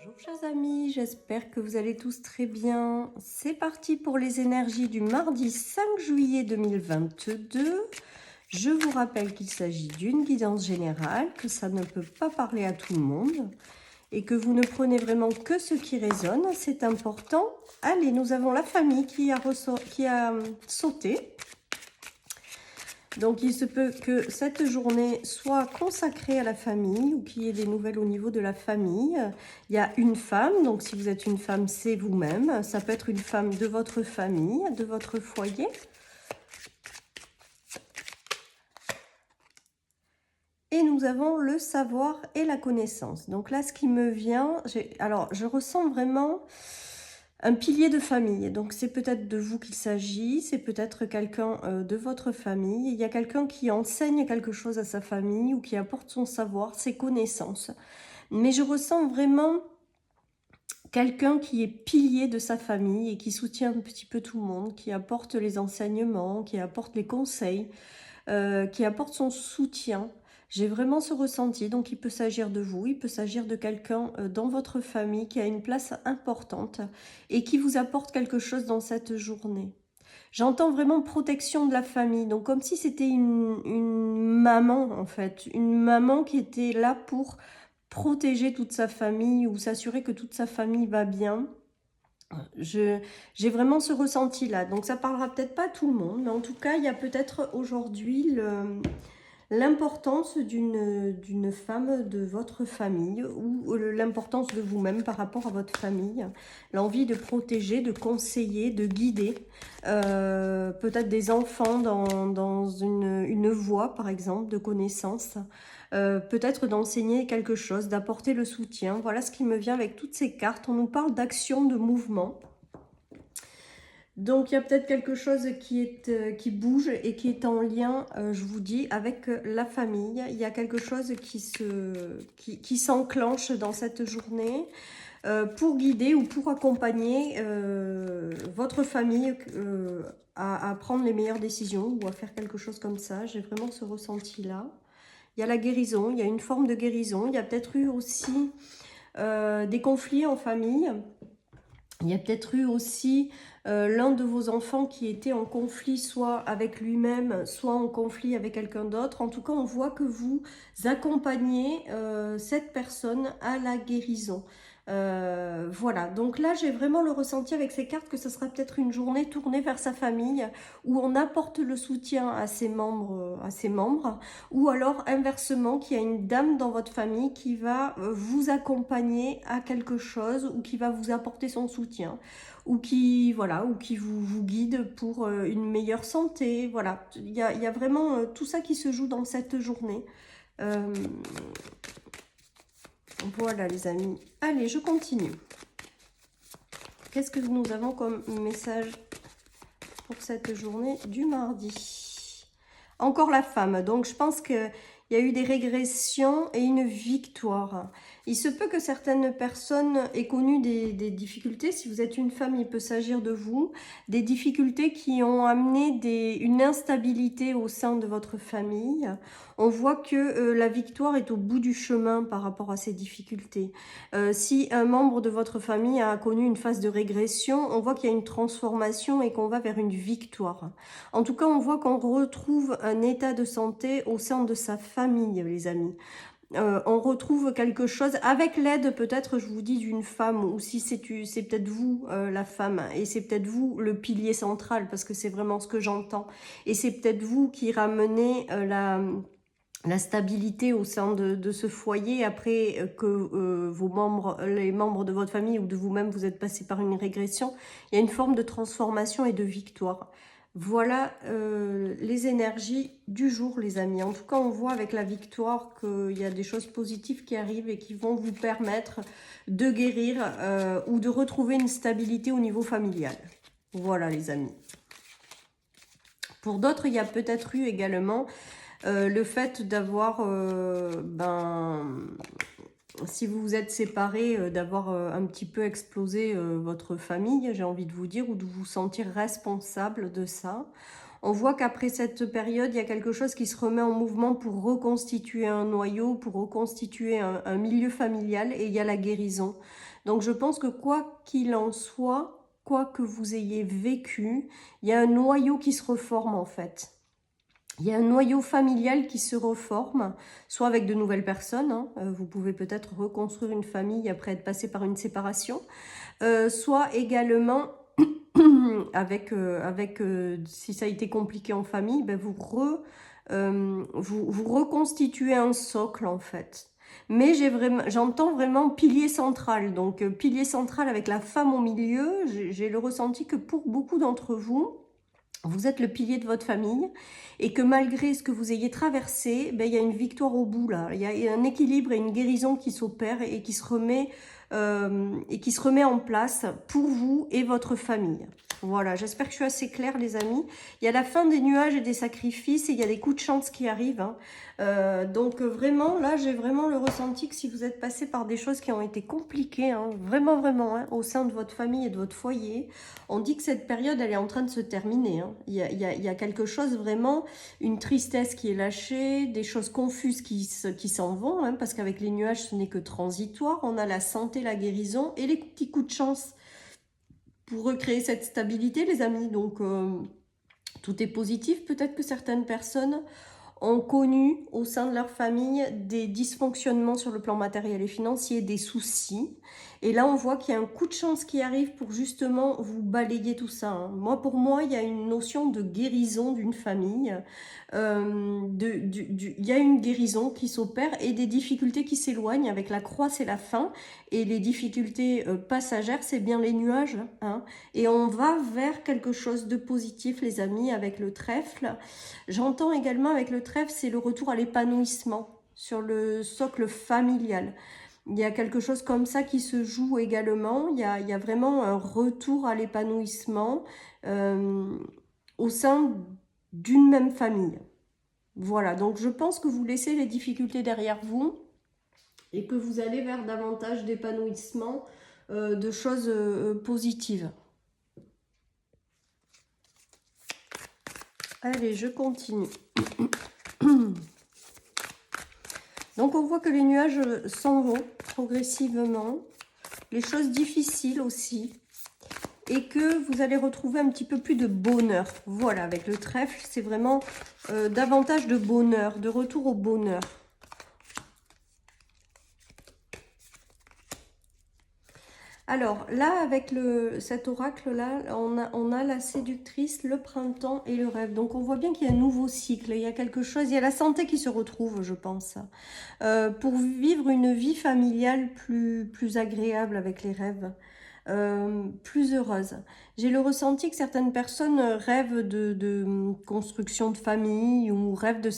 Bonjour chers amis, j'espère que vous allez tous très bien. C'est parti pour les énergies du mardi 5 juillet 2022. Je vous rappelle qu'il s'agit d'une guidance générale, que ça ne peut pas parler à tout le monde et que vous ne prenez vraiment que ce qui résonne, c'est important. Allez, nous avons la famille qui a sauté. Donc, il se peut que cette journée soit consacrée à la famille ou qu'il y ait des nouvelles au niveau de la famille. Il y a une femme, donc si vous êtes une femme, c'est vous-même. Ça peut être une femme de votre famille, de votre foyer. Et nous avons le savoir et la connaissance. Donc là, ce qui me vient, alors je ressens vraiment un pilier de famille. Donc c'est peut-être de vous qu'il s'agit, c'est peut-être quelqu'un de votre famille. Il y a quelqu'un qui enseigne quelque chose à sa famille ou qui apporte son savoir, ses connaissances. Mais je ressens vraiment quelqu'un qui est pilier de sa famille et qui soutient un petit peu tout le monde, qui apporte les enseignements, qui apporte les conseils, qui apporte son soutien. J'ai vraiment ce ressenti, donc il peut s'agir de vous, il peut s'agir de quelqu'un dans votre famille qui a une place importante et qui vous apporte quelque chose dans cette journée. J'entends vraiment protection de la famille, donc comme si c'était une maman en fait, une maman qui était là pour protéger toute sa famille ou s'assurer que toute sa famille va bien. J'ai vraiment ce ressenti-là, donc ça parlera peut-être pas à tout le monde, mais en tout cas, il y a peut-être aujourd'hui l'importance d'une femme de votre famille ou l'importance de vous-même par rapport à votre famille, l'envie de protéger, de conseiller, de guider, peut-être des enfants dans une voie par exemple de connaissance, peut-être d'enseigner quelque chose, d'apporter le soutien. Voilà ce qui me vient avec toutes ces cartes. On nous parle d'action, de mouvement. Donc il y a peut-être quelque chose qui bouge et qui est en lien, je vous dis, avec la famille. Il y a quelque chose qui s'enclenche dans cette journée pour guider ou pour accompagner votre famille à prendre les meilleures décisions ou à faire quelque chose comme ça. J'ai vraiment ce ressenti-là. Il y a la guérison, il y a une forme de guérison. Il y a peut-être eu aussi des conflits en famille. Il y a peut-être eu aussi l'un de vos enfants qui était en conflit soit avec lui-même, soit en conflit avec quelqu'un d'autre. En tout cas, on voit que vous accompagnez cette personne à la guérison. Voilà, donc là j'ai vraiment le ressenti avec ces cartes que ce sera peut-être une journée tournée vers sa famille où on apporte le soutien à ses membres, ou alors inversement qu'il y a une dame dans votre famille qui va vous accompagner à quelque chose ou qui va vous apporter son soutien ou qui voilà ou qui vous guide pour une meilleure santé. Voilà, il y a vraiment tout ça qui se joue dans cette journée. Euh, voilà les amis. Allez, je continue. Qu'est-ce que nous avons comme message pour cette journée du mardi? Encore la femme. Donc, je pense qu'il y a eu des régressions et une victoire. Il se peut que certaines personnes aient connu des difficultés. Si vous êtes une femme, il peut s'agir de vous. Des difficultés qui ont amené une instabilité au sein de votre famille. On voit que la victoire est au bout du chemin par rapport à ces difficultés. Si un membre de votre famille a connu une phase de régression, on voit qu'il y a une transformation et qu'on va vers une victoire. En tout cas, on voit qu'on retrouve un état de santé au sein de sa famille, les amis. On retrouve quelque chose avec l'aide peut-être, je vous dis, d'une femme, ou si c'est peut-être vous la femme, et c'est peut-être vous le pilier central, parce que c'est vraiment ce que j'entends, et c'est peut-être vous qui ramenez la stabilité au sein de ce foyer après que les membres de votre famille ou de vous-même, vous êtes passé par une régression. Il y a une forme de transformation et de victoire. Voilà les énergies du jour, les amis. En tout cas, on voit avec la victoire qu'il y a des choses positives qui arrivent et qui vont vous permettre de guérir ou de retrouver une stabilité au niveau familial. Voilà, les amis. Pour d'autres, il y a peut-être eu également le fait d'avoir, si vous vous êtes séparés, d'avoir un petit peu explosé votre famille, j'ai envie de vous dire, ou de vous sentir responsable de ça. On voit qu'après cette période, il y a quelque chose qui se remet en mouvement pour reconstituer un noyau, pour reconstituer un milieu familial, et il y a la guérison. Donc je pense que quoi qu'il en soit, quoi que vous ayez vécu, il y a un noyau qui se reforme en fait. Il y a un noyau familial qui se reforme, soit avec de nouvelles personnes, hein. Vous pouvez peut-être reconstruire une famille après être passé par une séparation, soit également avec, si ça a été compliqué en famille, ben vous reconstituez un socle en fait. Mais j'entends vraiment pilier central, donc pilier central avec la femme au milieu. J'ai le ressenti que pour beaucoup d'entre vous, vous êtes le pilier de votre famille et que malgré ce que vous ayez traversé, ben, il y a une victoire au bout là. Il y a un équilibre et une guérison qui s'opère et qui se remet en place pour vous et votre famille. Voilà, j'espère que je suis assez claire les amis. Il y a la fin des nuages et des sacrifices et il y a des coups de chance qui arrivent. Hein. Donc vraiment, là j'ai vraiment le ressenti que si vous êtes passé par des choses qui ont été compliquées, hein, vraiment, hein, au sein de votre famille et de votre foyer, on dit que cette période elle est en train de se terminer. Hein. Il y a quelque chose vraiment, une tristesse qui est lâchée, des choses confuses qui s'en vont, hein, parce qu'avec les nuages ce n'est que transitoire. On a la santé, la guérison et les petits coups de chance pour recréer cette stabilité les amis. Donc tout est positif. Peut-être que certaines personnes ont connu au sein de leur famille des dysfonctionnements sur le plan matériel et financier, des soucis. Et là, on voit qu'il y a un coup de chance qui arrive pour justement vous balayer tout ça. Hein. Pour moi, il y a une notion de guérison d'une famille. Il y a une guérison qui s'opère et des difficultés qui s'éloignent. Avec la croix, c'est la fin. Et les difficultés passagères, c'est bien les nuages. Hein. Et on va vers quelque chose de positif, les amis, avec le trèfle. J'entends également avec le trèfle, c'est le retour à l'épanouissement sur le socle familial. Il y a quelque chose comme ça qui se joue également. Il y a vraiment un retour à l'épanouissement au sein d'une même famille. Voilà, donc je pense que vous laissez les difficultés derrière vous et que vous allez vers davantage d'épanouissement, de choses positives. Allez, je continue. Donc on voit que les nuages s'en vont progressivement, les choses difficiles aussi, et que vous allez retrouver un petit peu plus de bonheur. Voilà, avec le trèfle, c'est vraiment davantage de bonheur, de retour au bonheur. Alors là, avec cet oracle-là, on a la séductrice, le printemps et le rêve. Donc on voit bien qu'il y a un nouveau cycle, il y a quelque chose, il y a la santé qui se retrouve, je pense. Pour vivre une vie familiale plus agréable avec les rêves, plus heureuse. J'ai le ressenti que certaines personnes rêvent de construction de famille ou rêvent de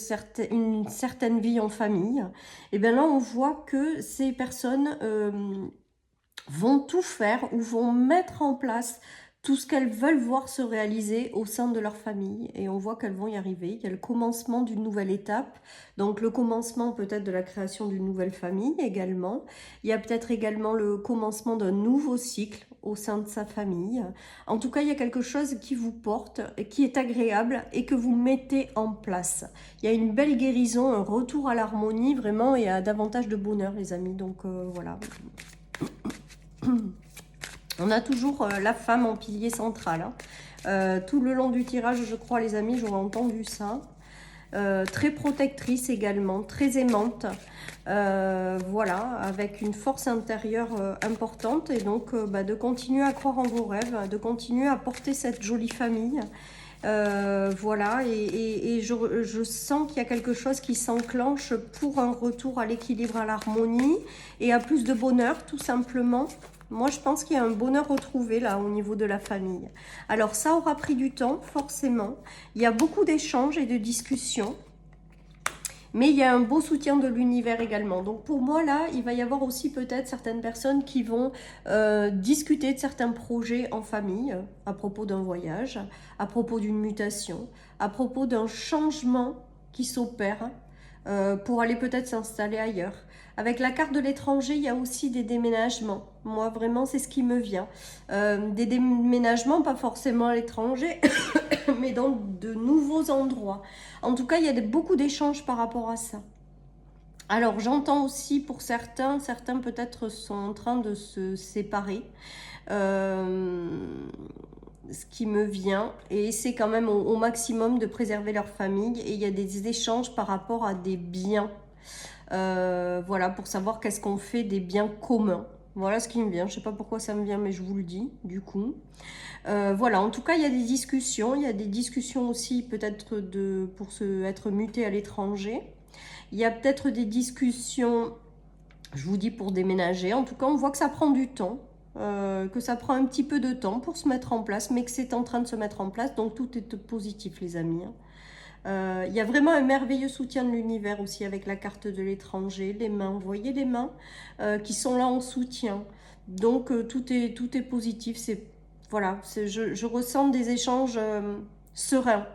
une certaine vie en famille. Et bien là, on voit que ces personnes vont tout faire ou vont mettre en place tout ce qu'elles veulent voir se réaliser au sein de leur famille. Et on voit qu'elles vont y arriver. Il y a le commencement d'une nouvelle étape. Donc le commencement peut-être de la création d'une nouvelle famille également. Il y a peut-être également le commencement d'un nouveau cycle au sein de sa famille. En tout cas, il y a quelque chose qui vous porte, qui est agréable et que vous mettez en place. Il y a une belle guérison, un retour à l'harmonie vraiment et à davantage de bonheur les amis. Donc voilà. On a toujours la femme en pilier central. Hein. Tout le long du tirage, je crois, les amis, j'aurais entendu ça. Très protectrice également, très aimante. Voilà, avec une force intérieure importante. Et donc, de continuer à croire en vos rêves, de continuer à porter cette jolie famille. Voilà, et je sens qu'il y a quelque chose qui s'enclenche pour un retour à l'équilibre, à l'harmonie et à plus de bonheur, tout simplement. Moi, je pense qu'il y a un bonheur retrouvé là au niveau de la famille. Alors, ça aura pris du temps, forcément. Il y a beaucoup d'échanges et de discussions. Mais il y a un beau soutien de l'univers également. Donc pour moi, là, il va y avoir aussi peut-être certaines personnes qui vont discuter de certains projets en famille, à propos d'un voyage, à propos d'une mutation, à propos d'un changement qui s'opère pour aller peut-être s'installer ailleurs. Avec la carte de l'étranger, il y a aussi des déménagements. Moi, vraiment, c'est ce qui me vient. Des déménagements, pas forcément à l'étranger, mais dans de nouveaux endroits. En tout cas, il y a beaucoup d'échanges par rapport à ça. Alors, j'entends aussi pour certains peut-être sont en train de se séparer. Ce qui me vient, et c'est quand même au maximum de préserver leur famille, et il y a des échanges par rapport à des biens. Voilà, pour savoir qu'est-ce qu'on fait des biens communs. Voilà ce qui me vient. Je ne sais pas pourquoi ça me vient, mais je vous le dis, du coup. Voilà, en tout cas, il y a des discussions. Il y a des discussions aussi, peut-être, pour être muté à l'étranger. Il y a peut-être des discussions, je vous dis, pour déménager. En tout cas, on voit que ça prend du temps. Que ça prend un petit peu de temps pour se mettre en place, mais que c'est en train de se mettre en place. Donc, tout est positif, les amis. Il y a vraiment un merveilleux soutien de l'univers aussi avec la carte de l'étranger, les mains, vous voyez les mains qui sont là en soutien. Donc tout est positif. Voilà, je ressens des échanges sereins.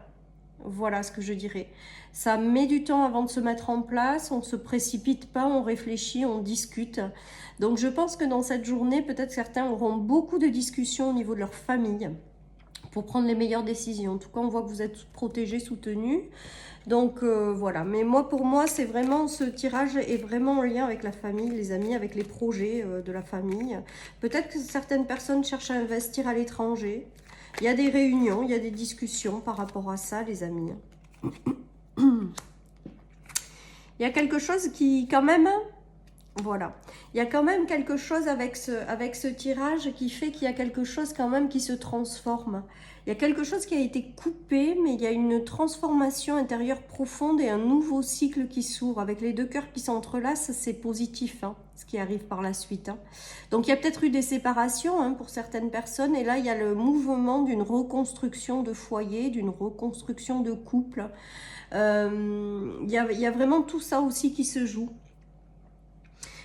Voilà ce que je dirais. Ça met du temps avant de se mettre en place, on ne se précipite pas, on réfléchit, on discute. Donc je pense que dans cette journée, peut-être certains auront beaucoup de discussions au niveau de leur famille pour prendre les meilleures décisions. En tout cas, on voit que vous êtes protégés, soutenus. Donc voilà, mais pour moi, c'est vraiment, ce tirage est vraiment en lien avec la famille, les amis, avec les projets de la famille. Peut-être que certaines personnes cherchent à investir à l'étranger. Il y a des réunions, il y a des discussions par rapport à ça, les amis. Il y a quelque chose qui, quand même... Voilà, il y a quand même quelque chose avec ce tirage qui fait qu'il y a quelque chose quand même qui se transforme. Il y a quelque chose qui a été coupé, mais il y a une transformation intérieure profonde et un nouveau cycle qui s'ouvre. Avec les deux cœurs qui s'entrelacent, c'est positif, hein, ce qui arrive par la suite. Hein. Donc il y a peut-être eu des séparations hein, pour certaines personnes, et là il y a le mouvement d'une reconstruction de foyer, d'une reconstruction de couple. Il y a vraiment tout ça aussi qui se joue.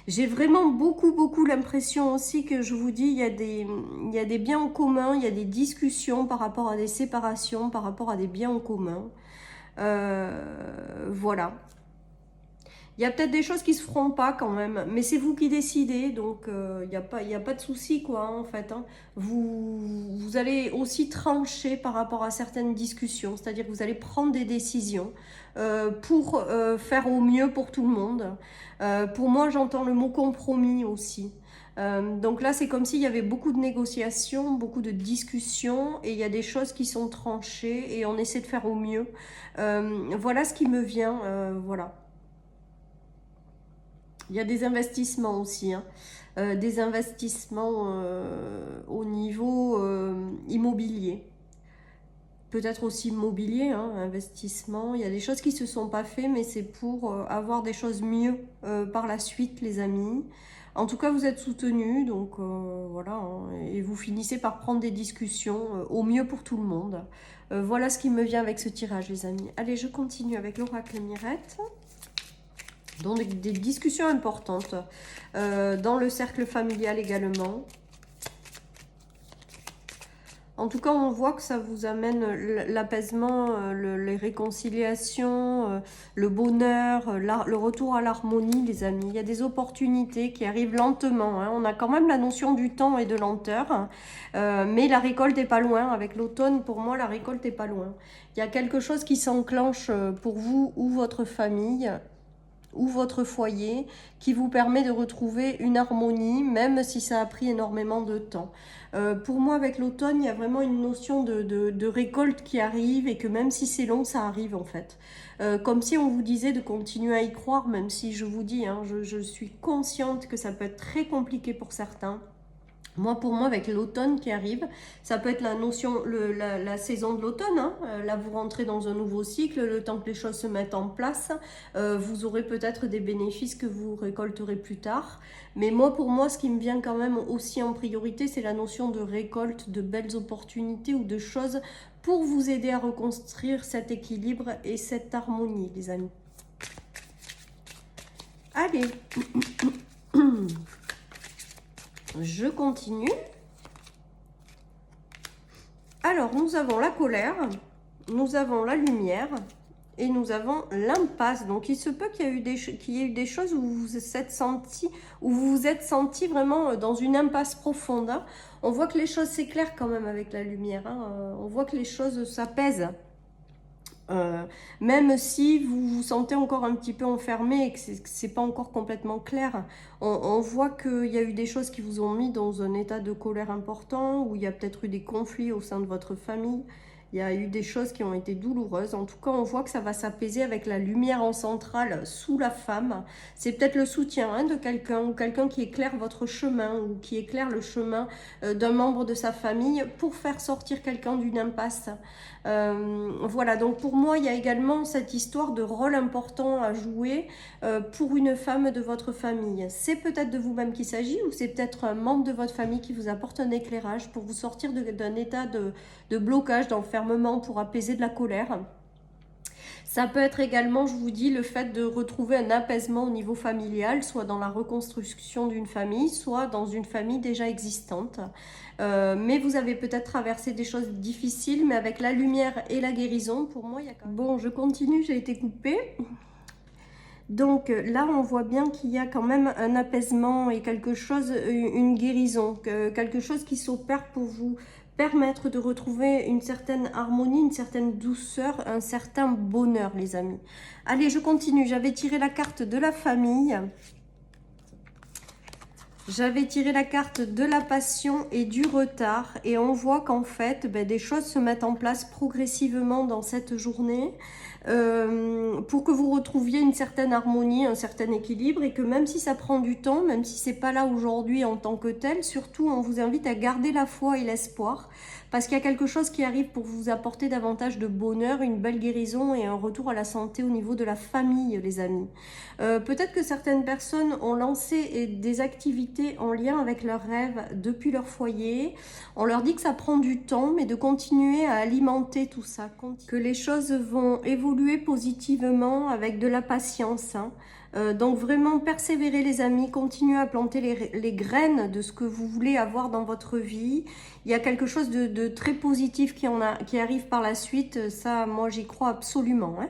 J'ai vraiment beaucoup l'impression aussi que je vous dis, il y a des biens en commun, il y a des discussions par rapport à des séparations, par rapport à des biens en commun. Voilà. Il y a peut-être des choses qui se feront pas quand même, mais c'est vous qui décidez, donc il n'y a pas de souci quoi en fait. Hein. Vous allez aussi trancher par rapport à certaines discussions, c'est-à-dire que vous allez prendre des décisions pour faire au mieux pour tout le monde. Pour moi, j'entends le mot compromis aussi. Donc là, c'est comme s'il y avait beaucoup de négociations, beaucoup de discussions, et il y a des choses qui sont tranchées, et on essaie de faire au mieux. Voilà ce qui me vient, voilà. Il y a des investissements aussi, hein. Des investissements au niveau immobilier. Peut-être aussi immobilier, hein, investissement. Il y a des choses qui ne se sont pas faites, mais c'est pour avoir des choses mieux par la suite, les amis. En tout cas, vous êtes soutenus, donc voilà. Hein, et vous finissez par prendre des discussions au mieux pour tout le monde. Voilà ce qui me vient avec ce tirage, les amis. Allez, je continue avec l'oracle Mirette. Donc des discussions importantes dans le cercle familial également. En tout cas, on voit que ça vous amène l'apaisement, les réconciliations, le bonheur, le retour à l'harmonie, les amis. Il y a des opportunités qui arrivent lentement. Hein. On a quand même la notion du temps et de lenteur, mais la récolte n'est pas loin. Avec l'automne, pour moi, la récolte n'est pas loin. Il y a quelque chose qui s'enclenche pour vous ou votre famille, ou votre foyer, qui vous permet de retrouver une harmonie, même si ça a pris énormément de temps. Pour moi, avec l'automne, il y a vraiment une notion de récolte qui arrive, et que même si c'est long, ça arrive en fait. Comme si on vous disait de continuer à y croire, même si je vous dis, hein, je suis consciente que ça peut être très compliqué pour certains. Moi, pour moi, avec l'automne qui arrive, ça peut être la notion, la saison de l'automne. Hein. Là, vous rentrez dans un nouveau cycle, le temps que les choses se mettent en place. Vous aurez peut-être des bénéfices que vous récolterez plus tard. Mais moi, pour moi, ce qui me vient quand même aussi en priorité, c'est la notion de récolte, de belles opportunités ou de choses pour vous aider à reconstruire cet équilibre et cette harmonie, les amis. Allez. Je continue. Alors, nous avons la colère, nous avons la lumière Et nous avons l'impasse. Donc, il se peut qu'il y ait eu des choses où vous vous êtes senti vraiment dans une impasse profonde. Hein. On voit que les choses s'éclairent quand même avec la lumière. Hein. On voit que les choses s'apaisent. Même si vous vous sentez encore un petit peu enfermé et que c'est pas encore complètement clair, on voit qu'il y a eu des choses qui vous ont mis dans un état de colère important, où il y a peut-être eu des conflits au sein de votre famille, il y a eu des choses qui ont été douloureuses. En tout cas, on voit que ça va s'apaiser avec la lumière en centrale sous la femme. C'est peut-être le soutien hein, de quelqu'un, ou quelqu'un qui éclaire votre chemin, ou qui éclaire le chemin d'un membre de sa famille pour faire sortir quelqu'un d'une impasse. Voilà, donc pour moi, il y a également cette histoire de rôle important à jouer pour une femme de votre famille. C'est peut-être de vous-même qu'il s'agit, ou c'est peut-être un membre de votre famille qui vous apporte un éclairage pour vous sortir d'un état de blocage, d'enfermement, pour apaiser de la colère. Ça peut être également, je vous dis, le fait de retrouver un apaisement au niveau familial, soit dans la reconstruction d'une famille, soit dans une famille déjà existante. Mais vous avez peut-être traversé des choses difficiles, mais avec la lumière et la guérison, pour moi, il y a quand même... Bon, je continue, j'ai été coupée. Donc là, on voit bien qu'il y a quand même un apaisement et quelque chose, une guérison, quelque chose qui s'opère pour vous permettre de retrouver une certaine harmonie, une certaine douceur, un certain bonheur, les amis. Allez, je continue. J'avais tiré la carte de la famille. J'avais tiré la carte de la passion et du retard. Et on voit qu'en fait, des choses se mettent en place progressivement dans cette journée. Pour que vous retrouviez une certaine harmonie, un certain équilibre, et que même si ça prend du temps, même si c'est pas là aujourd'hui en tant que tel, surtout on vous invite à garder la foi et l'espoir, parce qu'il y a quelque chose qui arrive pour vous apporter davantage de bonheur, une belle guérison et un retour à la santé au niveau de la famille, les amis. Peut-être que certaines personnes ont lancé des activités en lien avec leurs rêves depuis leur foyer. On leur dit que ça prend du temps, mais de continuer à alimenter tout ça, que les choses vont évoluer positivement avec de la patience. Hein. Donc vraiment persévérer les amis, continuez à planter les graines de ce que vous voulez avoir dans votre vie. Il y a quelque chose de très positif qui arrive par la suite, ça moi j'y crois absolument. Hein.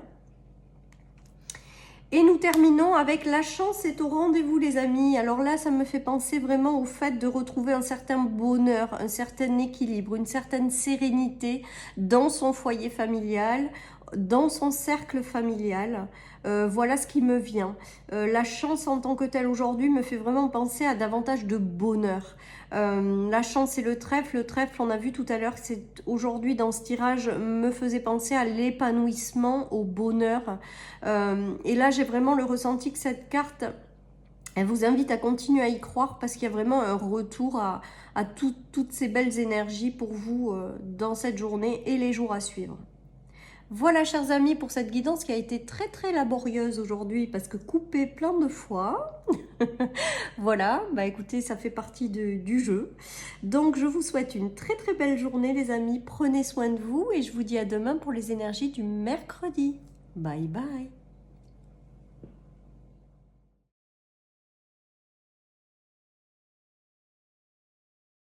Et nous terminons avec la chance est au rendez-vous les amis. Alors là, ça me fait penser vraiment au fait de retrouver un certain bonheur, un certain équilibre, une certaine sérénité dans son foyer familial, dans son cercle familial. Voilà ce qui me vient. La chance en tant que telle aujourd'hui me fait vraiment penser à davantage de bonheur. La chance et le trèfle. Le trèfle, on a vu tout à l'heure, c'est aujourd'hui dans ce tirage, me faisait penser à l'épanouissement, au bonheur. Et là, j'ai vraiment le ressenti que cette carte, elle vous invite à continuer à y croire parce qu'il y a vraiment un retour à toutes ces belles énergies pour vous dans cette journée et les jours à suivre. Voilà, chers amis, pour cette guidance qui a été très très laborieuse aujourd'hui parce que coupée plein de fois. Voilà, bah écoutez, ça fait partie du jeu. Donc, je vous souhaite une très très belle journée, les amis. Prenez soin de vous et je vous dis à demain pour les énergies du mercredi. Bye bye.